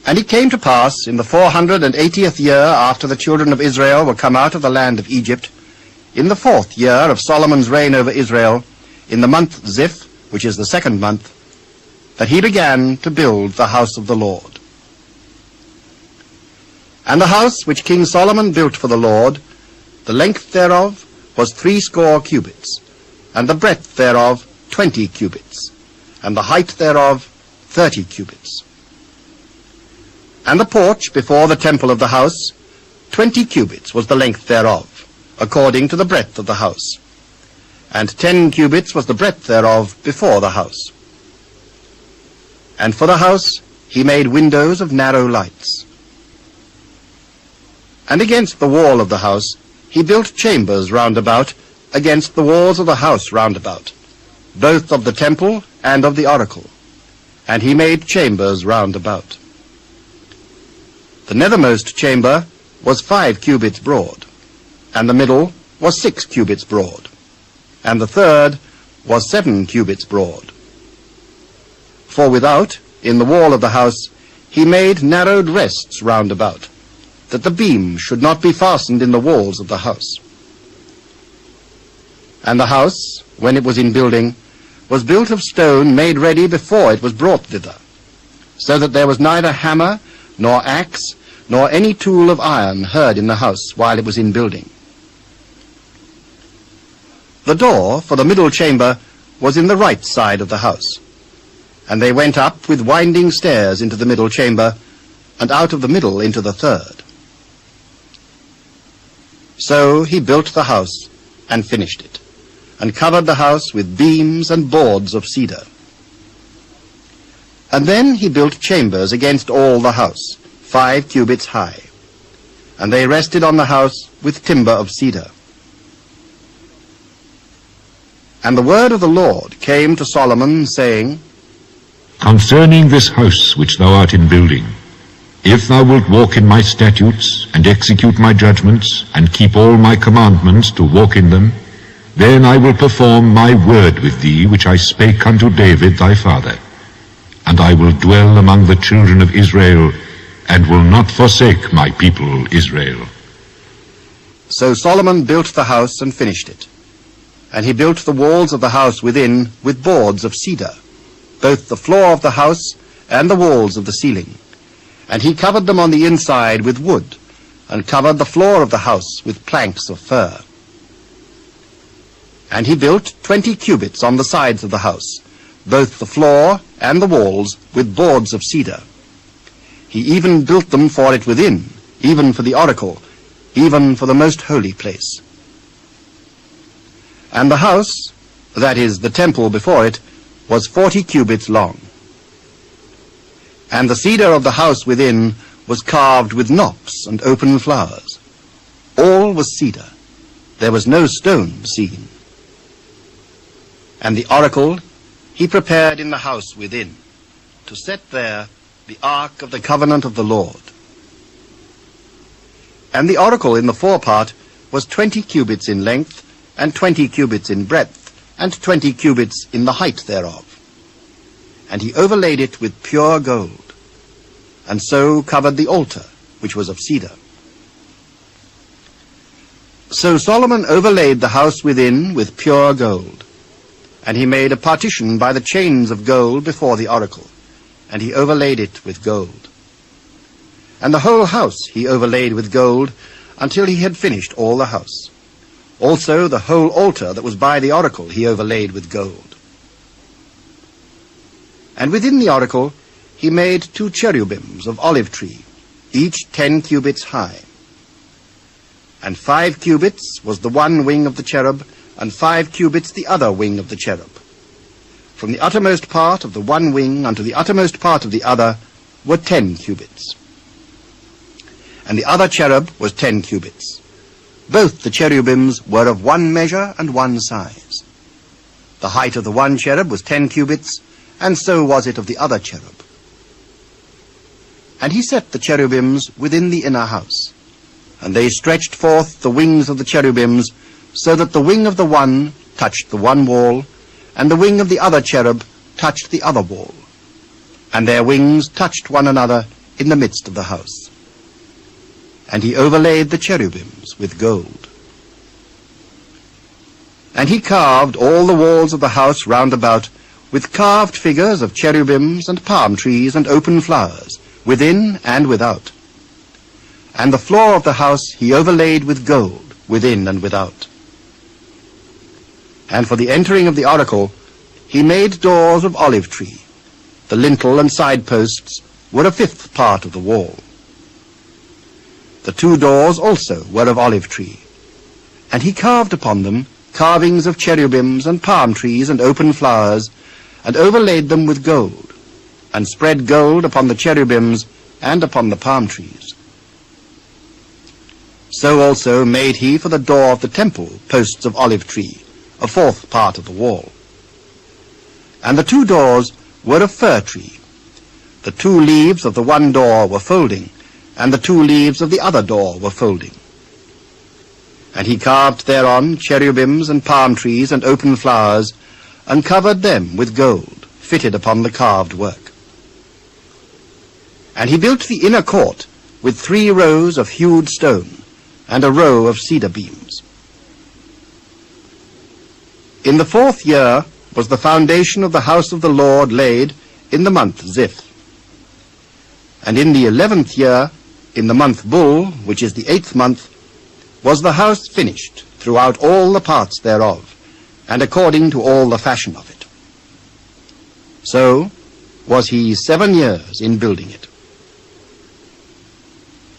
And it came to pass in the 480th year after the children of Israel were come out of the land of Egypt, in the 4th year of Solomon's reign over Israel, in the month Ziph, which is the 2nd month, that he began to build the house of the Lord. And the house which King Solomon built for the Lord, the length thereof was 60 cubits, and the breadth thereof 20 cubits, and the height thereof 30 cubits. And the porch before the temple of the house, 20 cubits was the length thereof, according to the breadth of the house, and 10 cubits was the breadth thereof before the house. And for the house he made windows of narrow lights. And against the wall of the house he built chambers round about, against the walls of the house round about, both of the temple and of the oracle, and he made chambers round about. The nethermost chamber was 5 cubits broad, and the middle was 6 cubits broad, and the third was 7 cubits broad. For without, in the wall of the house, he made narrowed rests round about, that the beam should not be fastened in the walls of the house. And the house, when it was in building, was built of stone made ready before it was brought thither, so that there was neither hammer, nor axe, nor any tool of iron heard in the house while it was in building. The door for the middle chamber was in the right side of the house, and they went up with winding stairs into the middle chamber, and out of the middle into the third. So he built the house and finished it, and covered the house with beams and boards of cedar. And then he built chambers against all the house, 5 cubits high, and they rested on the house with timber of cedar. And the word of the Lord came to Solomon, saying, Concerning this house which thou art in building, if thou wilt walk in my statutes, and execute my judgments, and keep all my commandments to walk in them, then I will perform my word with thee which I spake unto David thy father. And I will dwell among the children of Israel, and will not forsake my people Israel. So Solomon built the house and finished it. And he built the walls of the house within with boards of cedar, both the floor of the house and the walls of the ceiling. And he covered them on the inside with wood, and covered the floor of the house with planks of fir. And he built 20 cubits on the sides of the house, both the floor and the walls with boards of cedar. He even built them for it within, even for the oracle, even for the most holy place. And the house, that is, the temple before it, was 40 cubits long. And the cedar of the house within was carved with knops and open flowers. All was cedar. There was no stone seen. And the oracle he prepared in the house within, to set there the ark of the covenant of the Lord. And the oracle in the forepart was 20 cubits in length, and 20 cubits in breadth, and 20 cubits in the height thereof. And he overlaid it with pure gold, and so covered the altar, which was of cedar. So Solomon overlaid the house within with pure gold, and he made a partition by the chains of gold before the oracle, and he overlaid it with gold. And the whole house he overlaid with gold, until he had finished all the house. Also the whole altar that was by the oracle he overlaid with gold. And within the oracle he made 2 cherubims of olive tree, each 10 cubits high. And 5 cubits was the one wing of the cherub, and 5 cubits the other wing of the cherub. From the uttermost part of the one wing unto the uttermost part of the other were 10 cubits. And the other cherub was 10 cubits. Both the cherubims were of one measure and one size. The height of the one cherub was 10 cubits, and so was it of the other cherub. And he set the cherubims within the inner house, and they stretched forth the wings of the cherubims, so that the wing of the one touched the one wall, and the wing of the other cherub touched the other wall. And their wings touched one another in the midst of the house. And he overlaid the cherubims with gold. And he carved all the walls of the house round about with carved figures of cherubims and palm trees and open flowers, within and without. And the floor of the house he overlaid with gold, within and without. And for the entering of the oracle he made doors of olive tree. The lintel and side posts were a fifth part of the wall. The two doors also were of olive tree, and he carved upon them carvings of cherubims and palm trees and open flowers, and overlaid them with gold, and spread gold upon the cherubims and upon the palm trees. So also made he for the door of the temple posts of olive tree, a fourth part of the wall. And the two doors were of fir tree. The two leaves of the one door were folding, and the two leaves of the other door were folding. And he carved thereon cherubims and palm trees and open flowers, and covered them with gold, fitted upon the carved work. And he built the inner court with 3 rows of hewed stone, and a row of cedar beams. In the 4th year was the foundation of the house of the Lord laid in the month Ziph. And in the 11th year, in the month Bul, which is the 8th month, was the house finished throughout all the parts thereof, and according to all the fashion of it. So was he 7 years in building it.